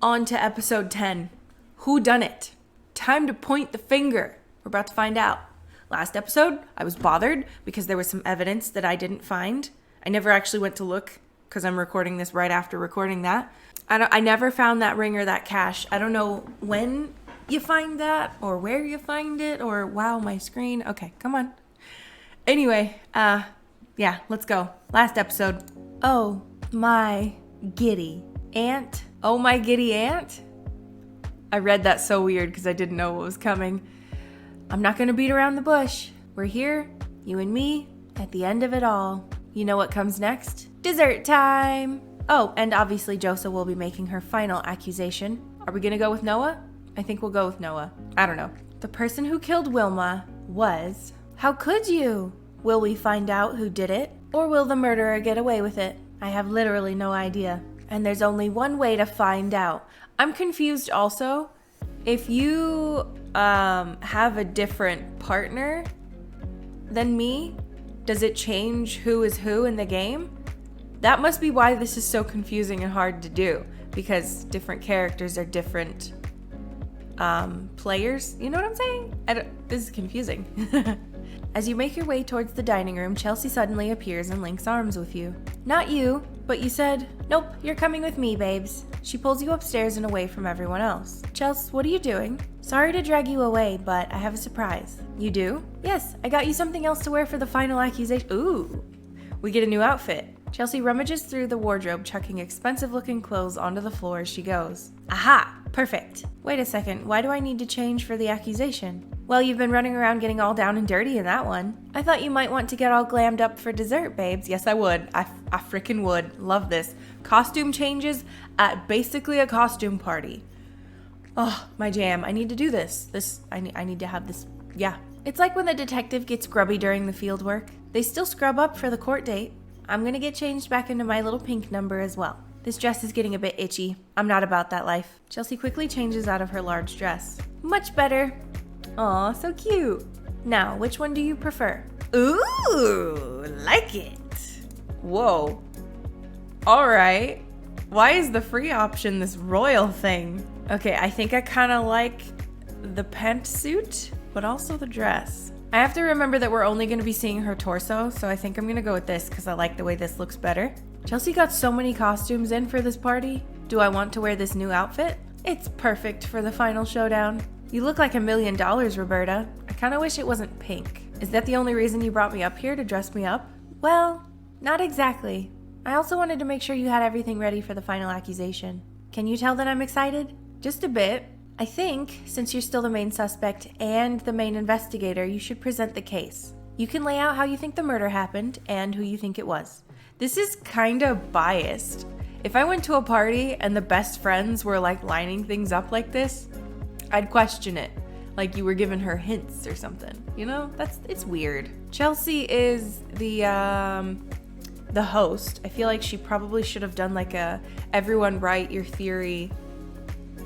On to episode 10. Who done it? Time to point the finger. We're about to find out. Last episode, I was bothered because there was some evidence that I didn't find. I never actually went to look because I'm recording this right after recording that. I never found that ring or that cache. I don't know when you find that or where you find it or wow, my screen. Okay, come on. Anyway, yeah, let's go. Last episode. Oh, my giddy aunt. Oh, my giddy aunt? I read that so weird because I didn't know what was coming. I'm not going to beat around the bush. We're here, you and me, at the end of it all. You know what comes next? Dessert time! Oh, and obviously Josa will be making her final accusation. Are we going to go with Noah? I think we'll go with Noah. I don't know. The person who killed Wilma was... How could you? Will we find out who did it? Or will the murderer get away with it? I have literally no idea. And there's only one way to find out. I'm confused also. If you have a different partner than me, does it change who is who in the game? That must be why this is so confusing and hard to do. Because different characters are different players. You know what I'm saying? This is confusing. As you make your way towards the dining room, Chelsea suddenly appears and links arms with you. Not you, but you said, nope, you're coming with me, babes. She pulls you upstairs and away from everyone else. Chelsea, what are you doing? Sorry to drag you away, but I have a surprise. You do? Yes, I got you something else to wear for the final accusation. Ooh, we get a new outfit. Chelsea rummages through the wardrobe, chucking expensive-looking clothes onto the floor as she goes. Aha! Perfect. Wait a second, why do I need to change for the accusation? Well, you've been running around getting all down and dirty in that one. I thought you might want to get all glammed up for dessert, babes. Yes, I would. I freaking would. Love this. Costume changes at basically a costume party. Oh, my jam. I need to do this. I need to have this. Yeah. It's like when the detective gets grubby during the field work. They still scrub up for the court date. I'm gonna get changed back into my little pink number as well. This dress is getting a bit itchy. I'm not about that life. Chelsea quickly changes out of her large dress. Much better. Aw, so cute. Now, which one do you prefer? Ooh, like it. Whoa. All right. Why is the free option this royal thing? Okay, I think I kind of like the pantsuit, but also the dress. I have to remember that we're only going to be seeing her torso, so I think I'm going to go with this because I like the way this looks better. Chelsea got so many costumes in for this party. Do I want to wear this new outfit? It's perfect for the final showdown. You look like $1 million, Roberta. I kind of wish it wasn't pink. Is that the only reason you brought me up here, to dress me up? Well, not exactly. I also wanted to make sure you had everything ready for the final accusation. Can you tell that I'm excited? Just a bit. I think, since you're still the main suspect and the main investigator, you should present the case. You can lay out how you think the murder happened and who you think it was. This is kind of biased. If I went to a party and the best friends were like lining things up like this, I'd question it. Like you were giving her hints or something. You know, it's weird. Chelsea is the host. I feel like she probably should have done like a everyone write your theory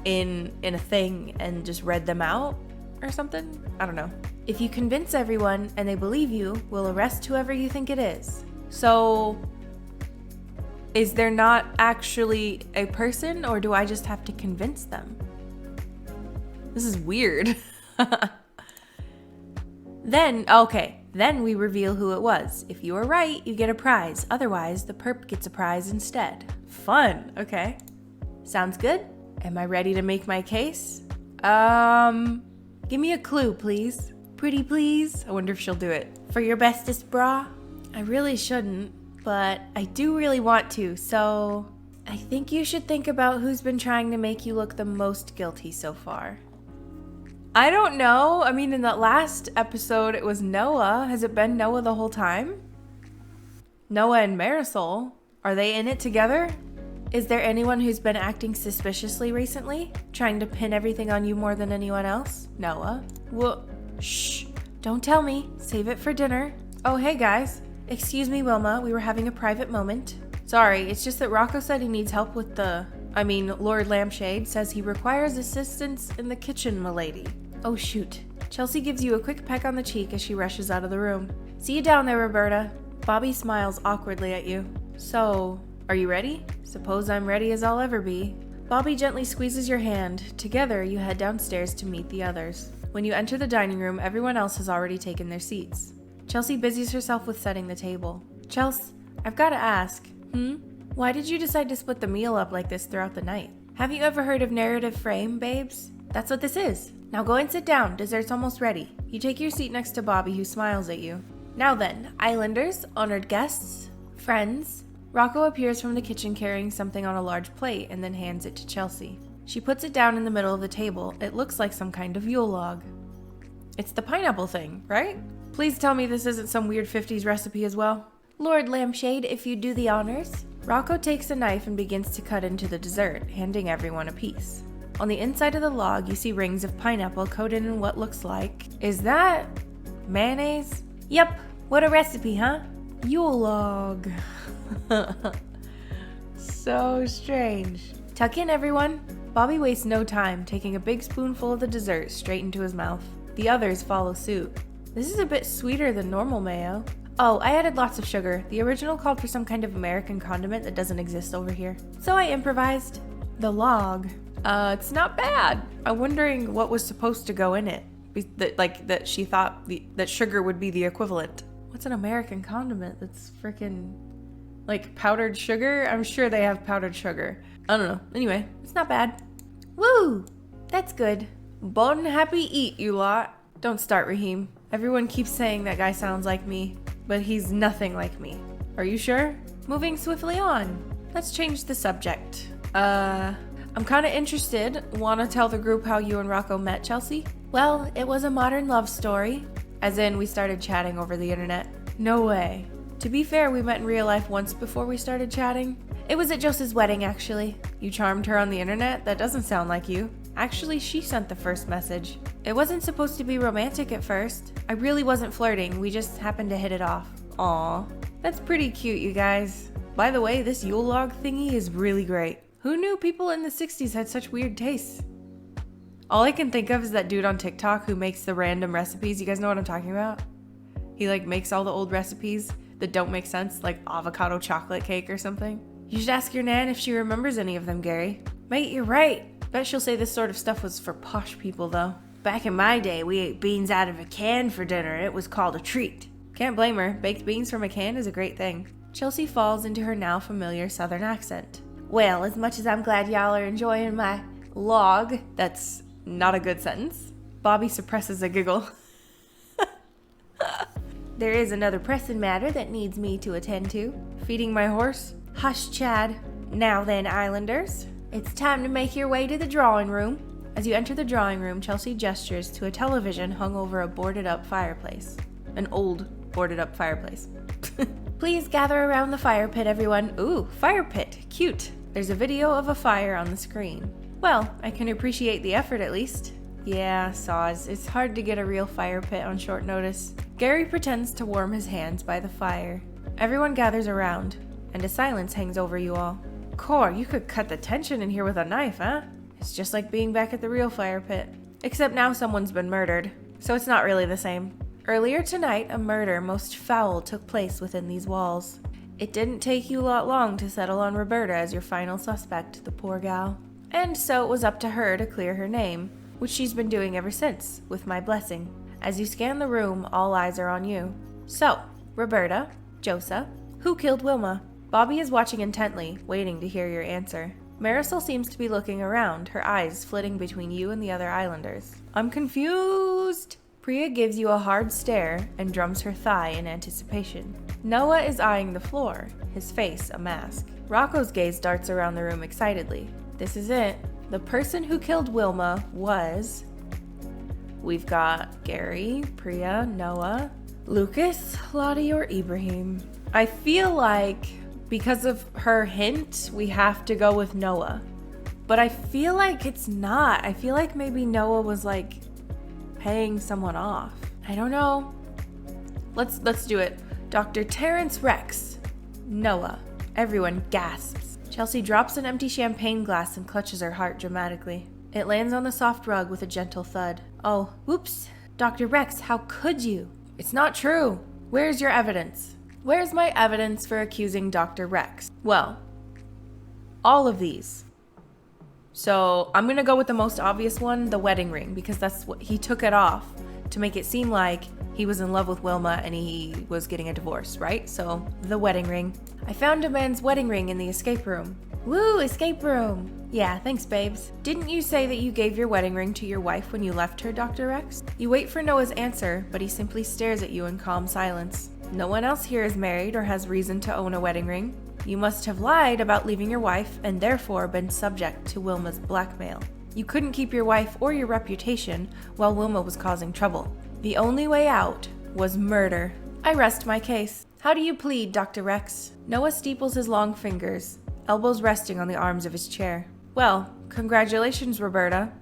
in a thing and just read them out or something. I don't know. If you convince everyone and they believe you, we'll arrest whoever you think it is. So, is there not actually a person, or do I just have to convince them? This is weird. Then we reveal who it was. If you are right, you get a prize. Otherwise, the perp gets a prize instead. Fun. Okay. Sounds good? Am I ready to make my case? Give me a clue, please. Pretty please? I wonder if she'll do it. For your bestest bra? I really shouldn't, but I do really want to, so I think you should think about who's been trying to make you look the most guilty so far. I don't know. I mean, in that last episode, it was Noah. Has it been Noah the whole time? Noah and Marisol. Are they in it together? Is there anyone who's been acting suspiciously recently? Trying to pin everything on you more than anyone else? Noah? Well, shh. Don't tell me. Save it for dinner. Oh, hey guys. Excuse me, Wilma. We were having a private moment. Sorry, it's just that Rocco said he needs help with Lord Lampshade says he requires assistance in the kitchen, milady. Oh, shoot. Chelsea gives you a quick peck on the cheek as she rushes out of the room. See you down there, Roberta. Bobby smiles awkwardly at you. So, are you ready? Suppose I'm ready as I'll ever be. Bobby gently squeezes your hand. Together, you head downstairs to meet the others. When you enter the dining room, everyone else has already taken their seats. Chelsea busies herself with setting the table. Chelsea, I've got to ask. Why did you decide to split the meal up like this throughout the night? Have you ever heard of narrative frame, babes? That's what this is. Now go and sit down. Dessert's almost ready. You take your seat next to Bobby, who smiles at you. Now then, Islanders, honored guests, friends. Rocco appears from the kitchen carrying something on a large plate and then hands it to Chelsea. She puts it down in the middle of the table. It looks like some kind of yule log. It's the pineapple thing, right? Please tell me this isn't some weird 50s recipe as well. Lord Lampshade, if you do the honors. Rocco takes a knife and begins to cut into the dessert, handing everyone a piece. On the inside of the log, you see rings of pineapple coated in what looks like... Is that... mayonnaise? Yep. What a recipe, huh? Yule log. So strange. Tuck in, everyone. Bobby wastes no time, taking a big spoonful of the dessert straight into his mouth. The others follow suit. This is a bit sweeter than normal mayo. Oh, I added lots of sugar. The original called for some kind of American condiment that doesn't exist over here. So I improvised. The log. It's not bad. I'm wondering what was supposed to go in it. That she thought that sugar would be the equivalent. What's an American condiment that's freaking like powdered sugar? I'm sure they have powdered sugar. I don't know. Anyway, it's not bad. Woo! That's good. Bon happy eat, you lot. Don't start, Raheem. Everyone keeps saying that guy sounds like me, but he's nothing like me. Are you sure? Moving swiftly on. Let's change the subject. I'm kind of interested. Want to tell the group how you and Rocco met, Chelsea? Well, it was a modern love story. As in, we started chatting over the internet. No way. To be fair, we met in real life once before we started chatting. It was at Jose's wedding, actually. You charmed her on the internet? That doesn't sound like you. Actually, she sent the first message. It wasn't supposed to be romantic at first. I really wasn't flirting. We just happened to hit it off. Aw. That's pretty cute, you guys. By the way, this Yule log thingy is really great. Who knew people in the 60s had such weird tastes? All I can think of is that dude on TikTok who makes the random recipes. You guys know what I'm talking about? He makes all the old recipes that don't make sense, like avocado chocolate cake or something. You should ask your nan if she remembers any of them, Gary. Mate, you're right. Bet she'll say this sort of stuff was for posh people, though. Back in my day, we ate beans out of a can for dinner. It was called a treat. Can't blame her. Baked beans from a can is a great thing. Chelsea falls into her now familiar southern accent. Well, as much as I'm glad y'all are enjoying my log, that's not a good sentence. Bobby suppresses a giggle. There is another pressing matter that needs me to attend to. Feeding my horse? Hush, Chad. Now then, Islanders. It's time to make your way to the drawing room. As you enter the drawing room, Chelsea gestures to a television hung over a boarded-up fireplace. An old boarded-up fireplace. Please gather around the fire pit, everyone. Ooh, fire pit. Cute. There's a video of a fire on the screen. Well, I can appreciate the effort at least. Yeah, Saws. It's hard to get a real fire pit on short notice. Gary pretends to warm his hands by the fire. Everyone gathers around, and a silence hangs over you all. Core, you could cut the tension in here with a knife, huh? It's just like being back at the real fire pit. Except now someone's been murdered, so it's not really the same. Earlier tonight, a murder most foul took place within these walls. It didn't take you lot long to settle on Roberta as your final suspect, the poor gal. And so it was up to her to clear her name, which she's been doing ever since, with my blessing. As you scan the room, all eyes are on you. So, Roberta, Josa, who killed Wilma? Bobby is watching intently, waiting to hear your answer. Marisol seems to be looking around, her eyes flitting between you and the other Islanders. I'm confused! Priya gives you a hard stare and drums her thigh in anticipation. Noah is eyeing the floor, his face a mask. Rocco's gaze darts around the room excitedly. This is it. The person who killed Wilma was... We've got Gary, Priya, Noah, Lucas, Lottie, or Ibrahim. I feel like because of her hint, we have to go with Noah. But I feel like it's not. I feel like maybe Noah was paying someone off. I don't know. Let's do it. Dr. Terrence Rex. Noah. Everyone gasps. Chelsea drops an empty champagne glass and clutches her heart dramatically. It lands on the soft rug with a gentle thud. Oh, whoops. Dr. Rex, how could you? It's not true. Where's your evidence? Where's my evidence for accusing Dr. Rex? Well, all of these. So I'm gonna go with the most obvious one, the wedding ring, because that's what he took it off to make it seem like he was in love with Wilma and he was getting a divorce, right? So the wedding ring. I found a man's wedding ring in the escape room. Woo, escape room. Yeah, thanks, babes. Didn't you say that you gave your wedding ring to your wife when you left her, Dr. Rex? You wait for Noah's answer, but he simply stares at you in calm silence. No one else here is married or has reason to own a wedding ring. You must have lied about leaving your wife and therefore been subject to Wilma's blackmail. You couldn't keep your wife or your reputation while Wilma was causing trouble. The only way out was murder. I rest my case. How do you plead, Dr. Rex? Noah steeples his long fingers, elbows resting on the arms of his chair. Well, congratulations, Roberta.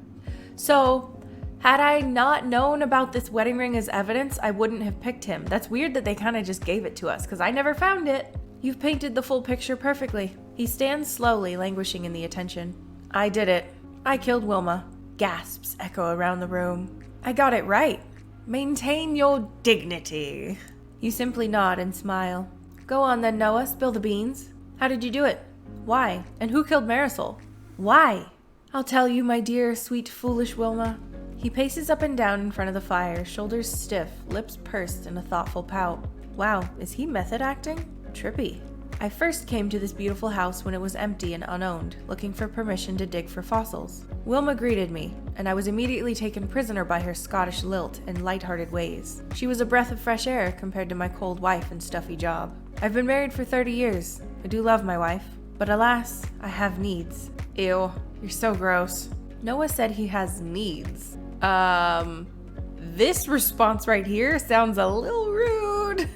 So, had I not known about this wedding ring as evidence, I wouldn't have picked him. That's weird that they kind of just gave it to us, because I never found it. You've painted the full picture perfectly. He stands slowly, languishing in the attention. I did it. I killed Wilma. Gasps echo around the room. I got it right. Maintain your dignity. You simply nod and smile. Go on then, Noah, spill the beans. How did you do it? Why? And who killed Marisol? Why? I'll tell you, my dear, sweet, foolish Wilma. He paces up and down in front of the fire, shoulders stiff, lips pursed in a thoughtful pout. Wow, is he method acting? Trippy. I first came to this beautiful house when it was empty and unowned, looking for permission to dig for fossils. Wilma greeted me, and I was immediately taken prisoner by her Scottish lilt and light-hearted ways. She was a breath of fresh air compared to my cold wife and stuffy job. I've been married for 30 years. I do love my wife, but alas, I have needs. Ew, you're so gross. Noah said he has needs. This response right here sounds a little rude.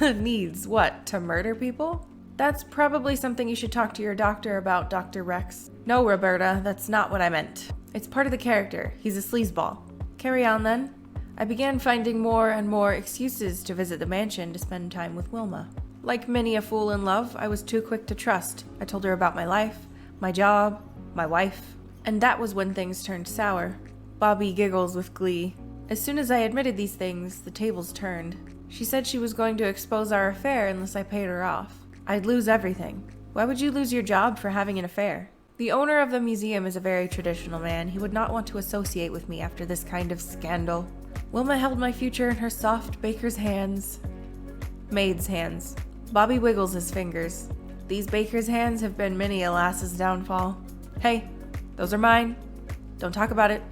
Needs what? To murder people? That's probably something you should talk to your doctor about, Dr. Rex. No, Roberta, that's not what I meant. It's part of the character. He's a sleazeball. Carry on then. I began finding more and more excuses to visit the mansion to spend time with Wilma. Like many a fool in love, I was too quick to trust. I told her about my life, my job, my wife, and that was when things turned sour. Bobby giggles with glee. As soon as I admitted these things, the tables turned. She said she was going to expose our affair unless I paid her off. I'd lose everything. Why would you lose your job for having an affair? The owner of the museum is a very traditional man. He would not want to associate with me after this kind of scandal. Wilma held my future in her soft baker's hands. Maid's hands. Bobby wiggles his fingers. These baker's hands have been many a lass's downfall. Hey, those are mine. Don't talk about it.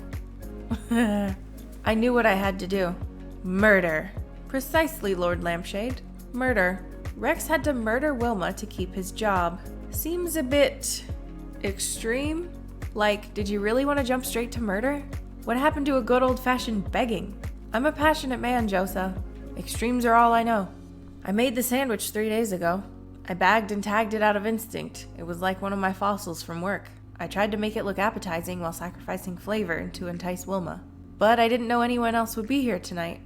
I knew what I had to do. Murder. Precisely, Lord Lampshade. Murder. Rex had to murder Wilma to keep his job. Seems a bit extreme. Like, did you really want to jump straight to murder? What happened to a good old-fashioned begging? I'm a passionate man, Josa. Extremes are all I know. I made the sandwich 3 days ago. I bagged and tagged it out of instinct. It was like one of my fossils from work. I tried to make it look appetizing while sacrificing flavor to entice Wilma. But I didn't know anyone else would be here tonight.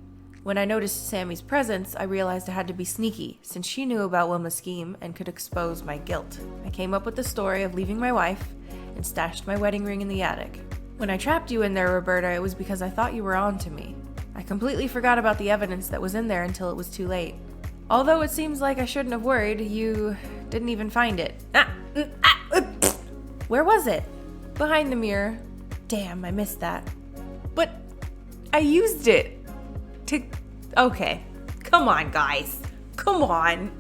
When I noticed Sammy's presence, I realized I had to be sneaky, since she knew about Wilma's scheme and could expose my guilt. I came up with the story of leaving my wife and stashed my wedding ring in the attic. When I trapped you in there, Roberta, it was because I thought you were on to me. I completely forgot about the evidence that was in there until it was too late. Although it seems like I shouldn't have worried, you didn't even find it. Where was it? Behind the mirror. Damn, I missed that. But I used it. Okay, come on, guys. Come on.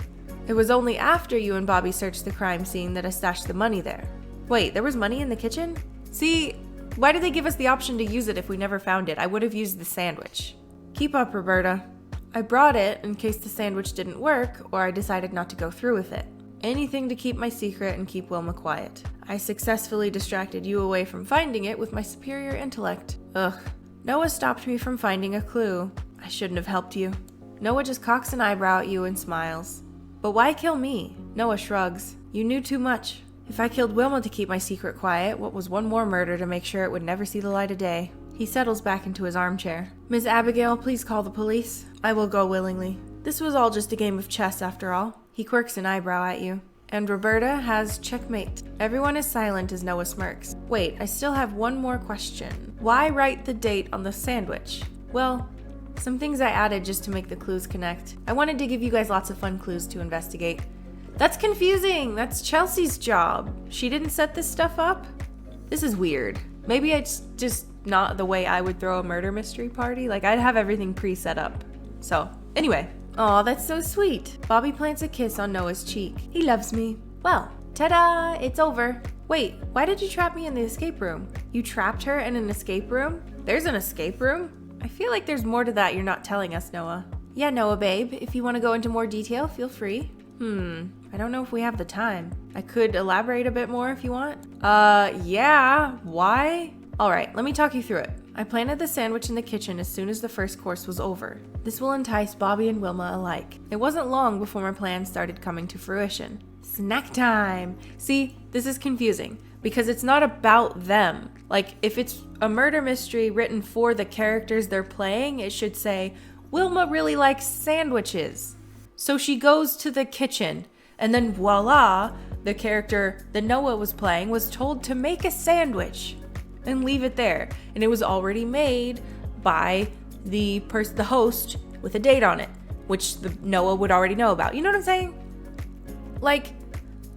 It was only after you and Bobby searched the crime scene that I stashed the money there. Wait, there was money in the kitchen? See, why did they give us the option to use it if we never found it? I would have used the sandwich. Keep up, Roberta. I brought it in case the sandwich didn't work or I decided not to go through with it. Anything to keep my secret and keep Wilma quiet. I successfully distracted you away from finding it with my superior intellect. Ugh. Noah stopped me from finding a clue. I shouldn't have helped you. Noah just cocks an eyebrow at you and smiles. But why kill me? Noah shrugs. You knew too much. If I killed Wilma to keep my secret quiet, what was one more murder to make sure it would never see the light of day? He settles back into his armchair. Miss Abigail, please call the police. I will go willingly. This was all just a game of chess after all. He quirks an eyebrow at you. And Roberta has checkmate. Everyone is silent as Noah smirks. Wait, I still have one more question. Why write the date on the sandwich? Well, some things I added just to make the clues connect. I wanted to give you guys lots of fun clues to investigate. That's confusing. That's Chelsea's job. She didn't set this stuff up? This is weird. Maybe it's just not the way I would throw a murder mystery party. Like, I'd have everything pre-set up. So, anyway. Aw, that's so sweet. Bobby plants a kiss on Noah's cheek. He loves me. Well, ta-da! It's over. Wait, why did you trap me in the escape room? You trapped her in an escape room? There's an escape room? I feel like there's more to that you're not telling us, Noah. Yeah, Noah, babe. If you want to go into more detail, feel free. I don't know if we have the time. I could elaborate a bit more if you want. Yeah. Why? Alright, let me talk you through it. I planted the sandwich in the kitchen as soon as the first course was over. This will entice Bobby and Wilma alike. It wasn't long before my plan started coming to fruition. Snack time! See, this is confusing, because it's not about them. Like, if it's a murder mystery written for the characters they're playing, it should say, Wilma really likes sandwiches. So she goes to the kitchen, and then voila, the character that Noah was playing was told to make a sandwich and leave it there. And it was already made by the host with a date on it, which Noah would already know about. You know what I'm saying? Like,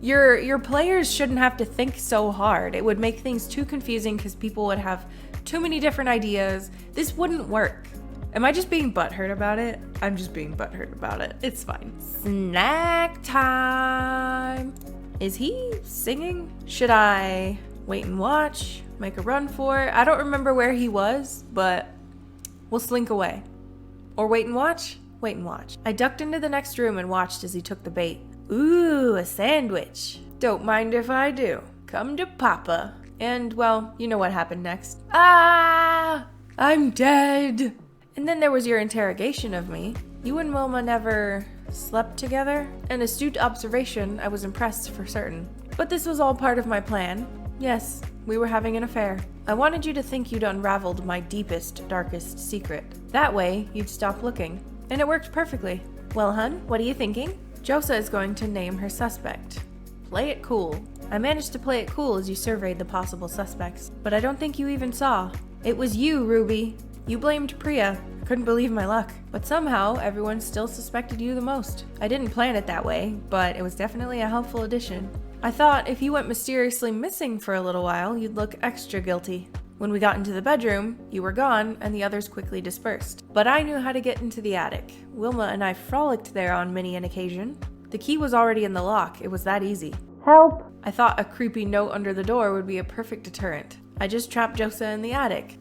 your players shouldn't have to think so hard. It would make things too confusing because people would have too many different ideas. This wouldn't work. Am I just being butthurt about it? I'm just being butthurt about it. It's fine. Snack time. Is he singing? Should I wait and watch? Make a run for it? I don't remember where he was, but we'll slink away. Or wait and watch? Wait and watch. I ducked into the next room and watched as he took the bait. Ooh, a sandwich. Don't mind if I do. Come to Papa. And, well, you know what happened next. Ah! I'm dead! And then there was your interrogation of me. You and Wilma never slept together? An astute observation, I was impressed for certain. But this was all part of my plan. Yes, we were having an affair. I wanted you to think you'd unraveled my deepest, darkest secret. That way, you'd stop looking. And it worked perfectly. Well, hun, what are you thinking? Josa is going to name her suspect. Play it cool. I managed to play it cool as you surveyed the possible suspects, but I don't think you even saw. It was you, Ruby. You blamed Priya. I couldn't believe my luck. But somehow, everyone still suspected you the most. I didn't plan it that way, but it was definitely a helpful addition. I thought if you went mysteriously missing for a little while, you'd look extra guilty. When we got into the bedroom, you were gone, and the others quickly dispersed. But I knew how to get into the attic. Wilma and I frolicked there on many an occasion. The key was already in the lock. It was that easy. Help! I thought a creepy note under the door would be a perfect deterrent. I just trapped Josa in the attic.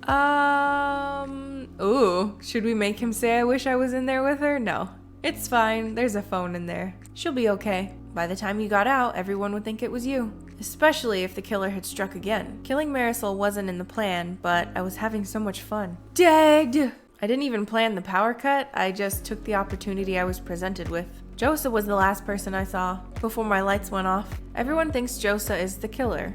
Ooh, should we make him say I wish I was in there with her? No. It's fine, there's a phone in there. She'll be okay. By the time you got out, everyone would think it was you. Especially if the killer had struck again. Killing Marisol wasn't in the plan, but I was having so much fun. Dead! I didn't even plan the power cut, I just took the opportunity I was presented with. Josa was the last person I saw, before my lights went off. Everyone thinks Josa is the killer.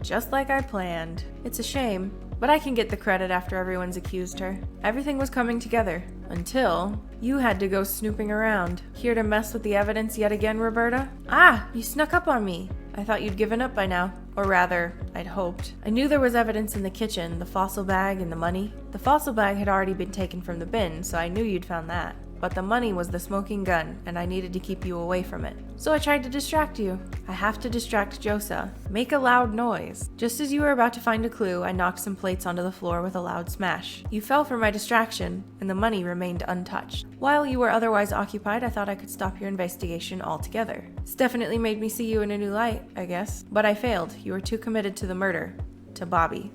Just like I planned. It's a shame, but I can get the credit after everyone's accused her. Everything was coming together. Until you had to go snooping around. Here to mess with the evidence yet again, Roberta? Ah, you snuck up on me. I thought you'd given up by now. Or rather, I'd hoped. I knew there was evidence in the kitchen, the fossil bag and the money. The fossil bag had already been taken from the bin, so I knew you'd found that. But the money was the smoking gun, and I needed to keep you away from it. So I tried to distract you. I have to distract Josa. Make a loud noise. Just as you were about to find a clue, I knocked some plates onto the floor with a loud smash. You fell for my distraction, and the money remained untouched. While you were otherwise occupied, I thought I could stop your investigation altogether. This definitely made me see you in a new light, I guess. But I failed. You were too committed to the murder. To Bobby.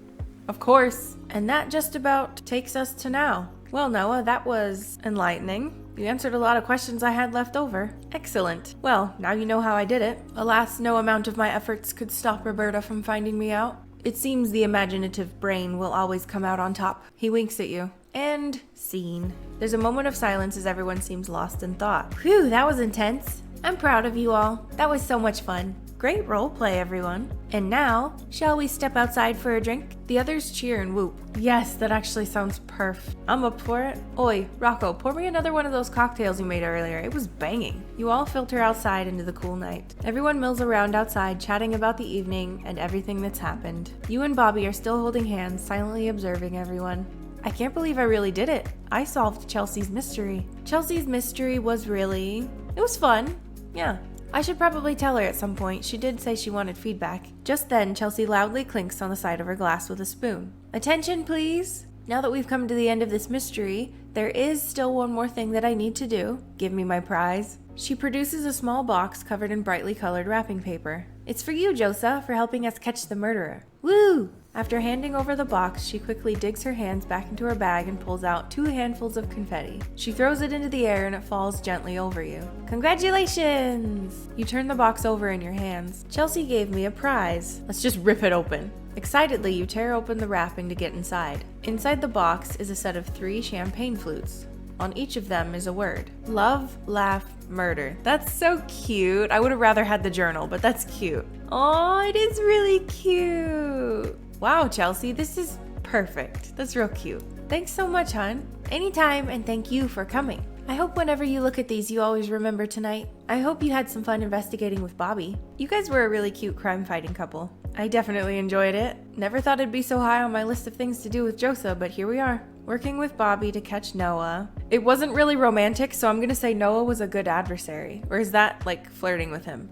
Of course. And that just about takes us to now. Well, Noah, that was enlightening. You answered a lot of questions I had left over. Excellent. Well, now you know how I did it. Alas, no amount of my efforts could stop Roberta from finding me out. It seems the imaginative brain will always come out on top. He winks at you. And scene. There's a moment of silence as everyone seems lost in thought. Whew, that was intense. I'm proud of you all. That was so much fun. Great roleplay, everyone. And now, shall we step outside for a drink? The others cheer and whoop. Yes, that actually sounds perf. I'm up for it. Oi, Rocco, pour me another one of those cocktails you made earlier. It was banging. You all filter outside into the cool night. Everyone mills around outside, chatting about the evening and everything that's happened. You and Bobby are still holding hands, silently observing everyone. I can't believe I really did it. I solved Chelsea's mystery. Chelsea's mystery was really... It was fun. Yeah. I should probably tell her at some point. She did say she wanted feedback. Just then, Chelsea loudly clinks on the side of her glass with a spoon. Attention, please! Now that we've come to the end of this mystery, there is still one more thing that I need to do. Give me my prize. She produces a small box covered in brightly colored wrapping paper. It's for you, Josa, for helping us catch the murderer. Woo! After handing over the box, she quickly digs her hands back into her bag and pulls out 2 handfuls of confetti. She throws it into the air and it falls gently over you. Congratulations! You turn the box over in your hands. Chelsea gave me a prize. Let's just rip it open. Excitedly, you tear open the wrapping to get inside. Inside the box is a set of 3 champagne flutes. On each of them is a word. Love, laugh, murder. That's so cute. I would have rather had the journal, but that's cute. Oh, it is really cute. Wow, Chelsea, this is perfect. That's real cute. Thanks so much, hon. Anytime, and thank you for coming. I hope whenever you look at these, you always remember tonight. I hope you had some fun investigating with Bobby. You guys were a really cute crime-fighting couple. I definitely enjoyed it. Never thought it'd be so high on my list of things to do with Josa, but here we are. Working with Bobby to catch Noah. It wasn't really romantic, so I'm gonna say Noah was a good adversary. Or is that like flirting with him?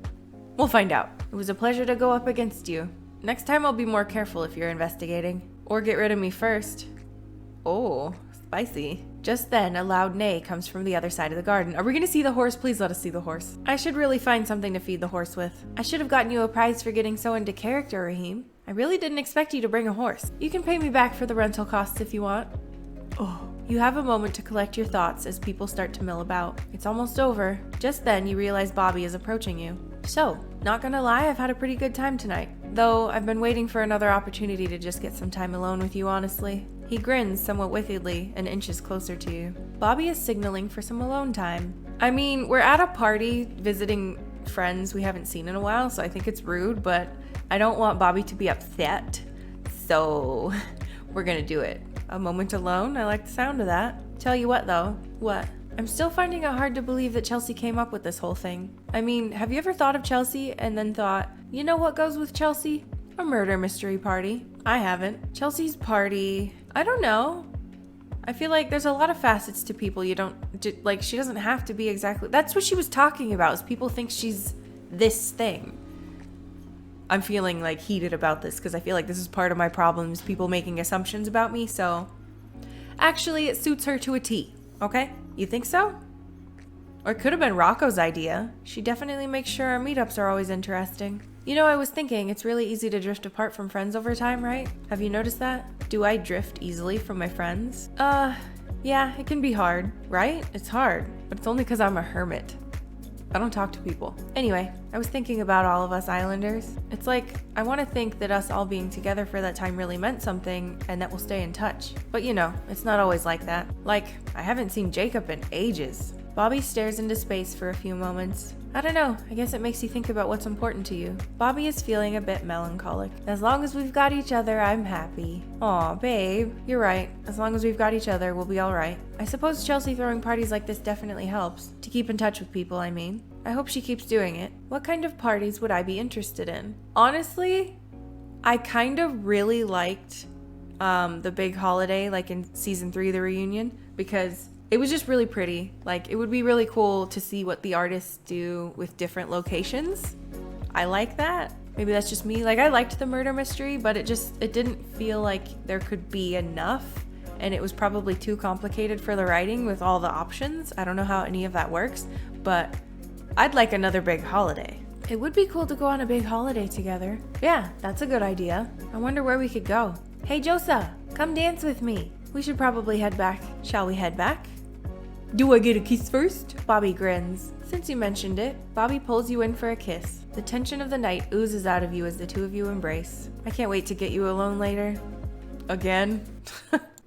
We'll find out. It was a pleasure to go up against you. Next time I'll be more careful if you're investigating. Or get rid of me first. Oh, spicy. Just then, a loud neigh comes from the other side of the garden. Are we gonna see the horse? Please let us see the horse. I should really find something to feed the horse with. I should have gotten you a prize for getting so into character, Raheem. I really didn't expect you to bring a horse. You can pay me back for the rental costs if you want. Oh. You have a moment to collect your thoughts as people start to mill about. It's almost over. Just then, you realize Bobby is approaching you. So, not gonna lie, I've had a pretty good time tonight. Though, I've been waiting for another opportunity to just get some time alone with you, honestly. He grins somewhat wickedly and inches closer to you. Bobby is signaling for some alone time. I mean, we're at a party visiting friends we haven't seen in a while, so I think it's rude, but I don't want Bobby to be upset. So, we're gonna do it. A moment alone? I like the sound of that. Tell you what though. What? I'm still finding it hard to believe that Chelsea came up with this whole thing. I mean, have you ever thought of Chelsea and then thought, you know what goes with Chelsea? A murder mystery party. I haven't. Chelsea's party, I don't know. I feel like there's a lot of facets to people you don't, like she doesn't have to be exactly, that's what she was talking about, is people think she's this thing. I'm feeling like heated about this because I feel like this is part of my problems, people making assumptions about me, so actually it suits her to a T, okay? You think so? Or it could have been Rocco's idea. She definitely makes sure our meetups are always interesting. You know, I was thinking it's really easy to drift apart from friends over time, right? Have you noticed that? Do I drift easily from my friends? Yeah, it can be hard, right? It's hard, but it's only because I'm a hermit. I don't talk to people. Anyway, I was thinking about all of us Islanders. It's like, I want to think that us all being together for that time really meant something and that we'll stay in touch. But you know, it's not always like that. Like, I haven't seen Jacob in ages. Bobby stares into space for a few moments. I don't know, I guess it makes you think about what's important to you. Bobby is feeling a bit melancholic. As long as we've got each other, I'm happy. Aw, babe, you're right. As long as we've got each other, we'll be alright. I suppose Chelsea throwing parties like this definitely helps. To keep in touch with people, I mean. I hope she keeps doing it. What kind of parties would I be interested in? Honestly, I kind of really liked the big holiday, like in season 3 of the reunion, because it was just really pretty. Like, it would be really cool to see what the artists do with different locations. I like that. Maybe that's just me. Like, I liked the murder mystery, but it didn't feel like there could be enough. And it was probably too complicated for the writing with all the options. I don't know how any of that works, but I'd like another big holiday. It would be cool to go on a big holiday together. Yeah, that's a good idea. I wonder where we could go. Hey, Josa, come dance with me. We should probably head back. Shall we head back? Do I get a kiss first? Bobby grins. Since you mentioned it, Bobby pulls you in for a kiss. The tension of the night oozes out of you as the two of you embrace. I can't wait to get you alone later. Again?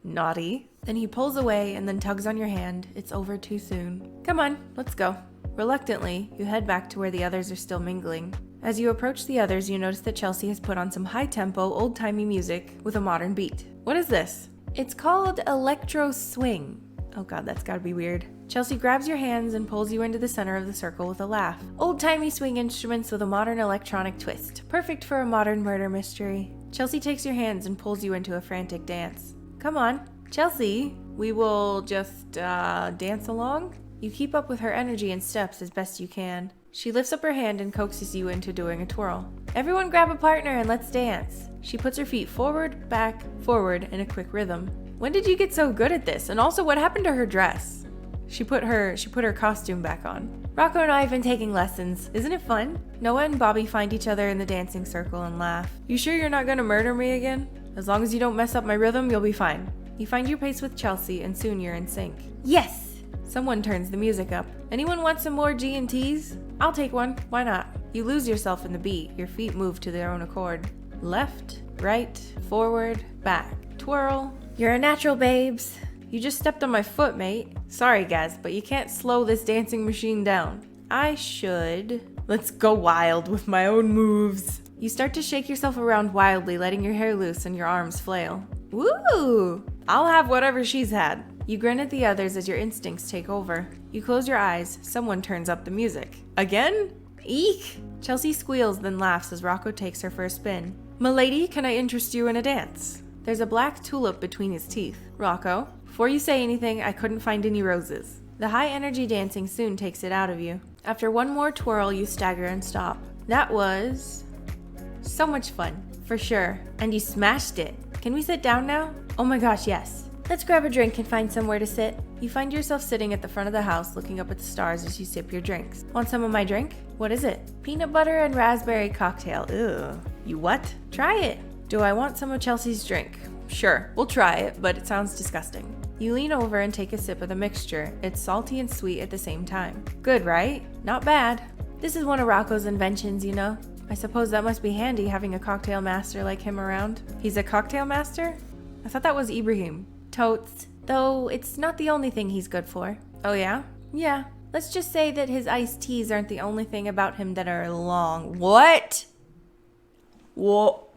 Naughty. Then he pulls away and then tugs on your hand. It's over too soon. Come on, let's go. Reluctantly, you head back to where the others are still mingling. As you approach the others, you notice that Chelsea has put on some high-tempo, old-timey music with a modern beat. What is this? It's called Electro Swing. Oh god, that's gotta be weird. Chelsea grabs your hands and pulls you into the center of the circle with a laugh. Old-timey swing instruments with a modern electronic twist. Perfect for a modern murder mystery. Chelsea takes your hands and pulls you into a frantic dance. Come on, Chelsea, we will just dance along? You keep up with her energy and steps as best you can. She lifts up her hand and coaxes you into doing a twirl. Everyone grab a partner and let's dance. She puts her feet forward, back, forward in a quick rhythm. When did you get so good at this? And also, what happened to her dress? She put her costume back on. Rocco and I have been taking lessons. Isn't it fun? Noah and Bobby find each other in the dancing circle and laugh. You sure you're not gonna murder me again? As long as you don't mess up my rhythm, you'll be fine. You find your pace with Chelsea and soon you're in sync. Yes! Someone turns the music up. Anyone want some more G&Ts? I'll take one. Why not? You lose yourself in the beat. Your feet move to their own accord. Left, right, forward, back. Twirl. You're a natural, babes. You just stepped on my foot, mate. Sorry, guys, but you can't slow this dancing machine down. I should. Let's go wild with my own moves. You start to shake yourself around wildly, letting your hair loose and your arms flail. Woo! I'll have whatever she's had. You grin at the others as your instincts take over. You close your eyes. Someone turns up the music. Again? Eek! Chelsea squeals, then laughs as Rocco takes her for a spin. Milady, can I interest you in a dance? There's a black tulip between his teeth. Rocco, before you say anything, I couldn't find any roses. The high energy dancing soon takes it out of you. After one more twirl, you stagger and stop. That was so much fun, for sure. And you smashed it. Can we sit down now? Oh my gosh, yes. Let's grab a drink and find somewhere to sit. You find yourself sitting at the front of the house looking up at the stars as you sip your drinks. Want some of my drink? What is it? Peanut butter and raspberry cocktail. Ew. You what? Try it. Do I want some of Chelsea's drink? Sure, we'll try it, but it sounds disgusting. You lean over and take a sip of the mixture. It's salty and sweet at the same time. Good, right? Not bad. This is one of Rocco's inventions, you know? I suppose that must be handy having a cocktail master like him around. He's a cocktail master? I thought that was Ibrahim. Totes. Though it's not the only thing he's good for. Oh yeah? Yeah. Let's just say that his iced teas aren't the only thing about him that are long. What? Whoa.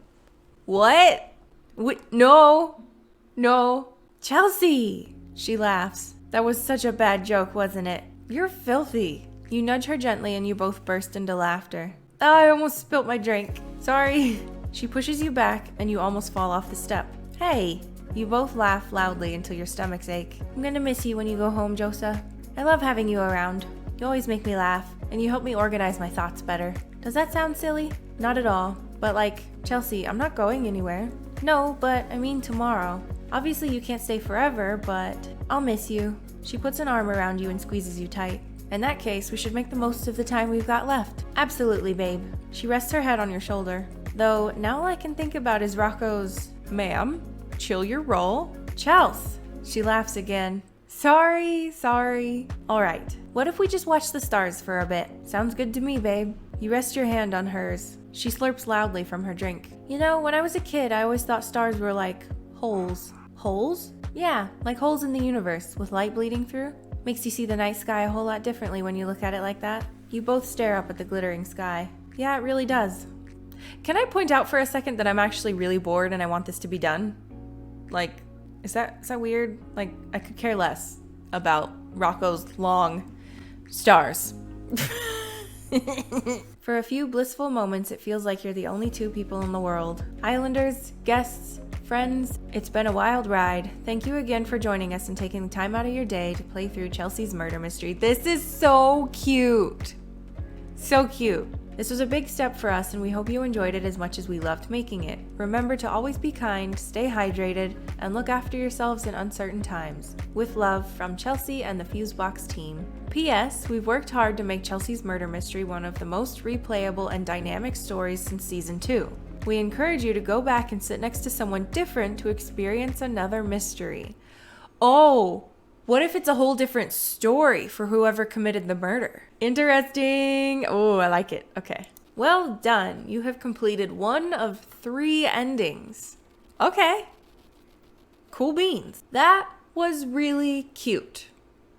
What? No. No. Chelsea! She laughs. That was such a bad joke, wasn't it? You're filthy. You nudge her gently and you both burst into laughter. Oh, I almost spilt my drink. Sorry. She pushes you back and you almost fall off the step. Hey. You both laugh loudly until your stomachs ache. I'm gonna miss you when you go home, Josa. I love having you around. You always make me laugh, and you help me organize my thoughts better. Does that sound silly? Not at all. But like, Chelsea, I'm not going anywhere. No, but I mean tomorrow. Obviously you can't stay forever, but I'll miss you. She puts an arm around you and squeezes you tight. In that case, we should make the most of the time we've got left. Absolutely, babe. She rests her head on your shoulder. Though, now all I can think about is Rocco's, ma'am, chill your roll. Chels. She laughs again. Sorry. Alright, what if we just watch the stars for a bit? Sounds good to me, babe. You rest your hand on hers. She slurps loudly from her drink. You know, when I was a kid, I always thought stars were like holes. Holes? Yeah, like holes in the universe with light bleeding through. Makes you see the night sky a whole lot differently when you look at it like that. You both stare up at the glittering sky. Yeah, it really does. Can I point out for a second that I'm actually really bored and I want this to be done? Like, is that weird? Like, I could care less about Rocco's long stars. For a few blissful moments, it feels like you're the only two people in the world. Islanders, guests, friends, it's been a wild ride. Thank you again for joining us and taking the time out of your day to play through Chelsea's murder mystery. This is so cute. So cute. This was a big step for us and we hope you enjoyed it as much as we loved making it. Remember to always be kind, stay hydrated, and look after yourselves in uncertain times. With love from Chelsea and the Fusebox team. P.S. We've worked hard to make Chelsea's murder mystery one of the most replayable and dynamic stories since season 2. We encourage you to go back and sit next to someone different to experience another mystery. Oh! What if it's a whole different story for whoever committed the murder? Interesting. Oh, I like it. Okay. Well done. You have completed one of 3 endings. Okay. Cool beans. That was really cute.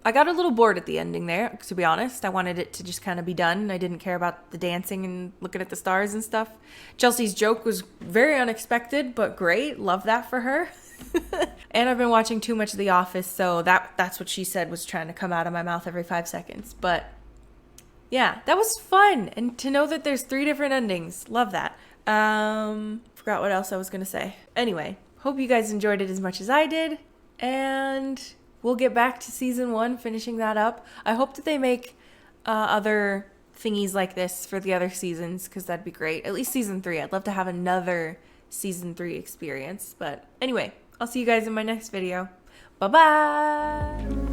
I got a little bored at the ending there, to be honest. I wanted it to just kind of be done. I didn't care about the dancing and looking at the stars and stuff. Chelsea's joke was very unexpected, but great. Love that for her. And I've been watching too much of The Office, so that's what she said was trying to come out of my mouth every 5 seconds. But yeah, that was fun. And to know that there's 3 different endings. Love that. Forgot what else I was going to say. Anyway, hope you guys enjoyed it as much as I did. And we'll get back to season 1, finishing that up. I hope that they make other thingies like this for the other seasons, because that'd be great. At least season 3. I'd love to have another season 3 experience. But anyway, I'll see you guys in my next video. Bye-bye!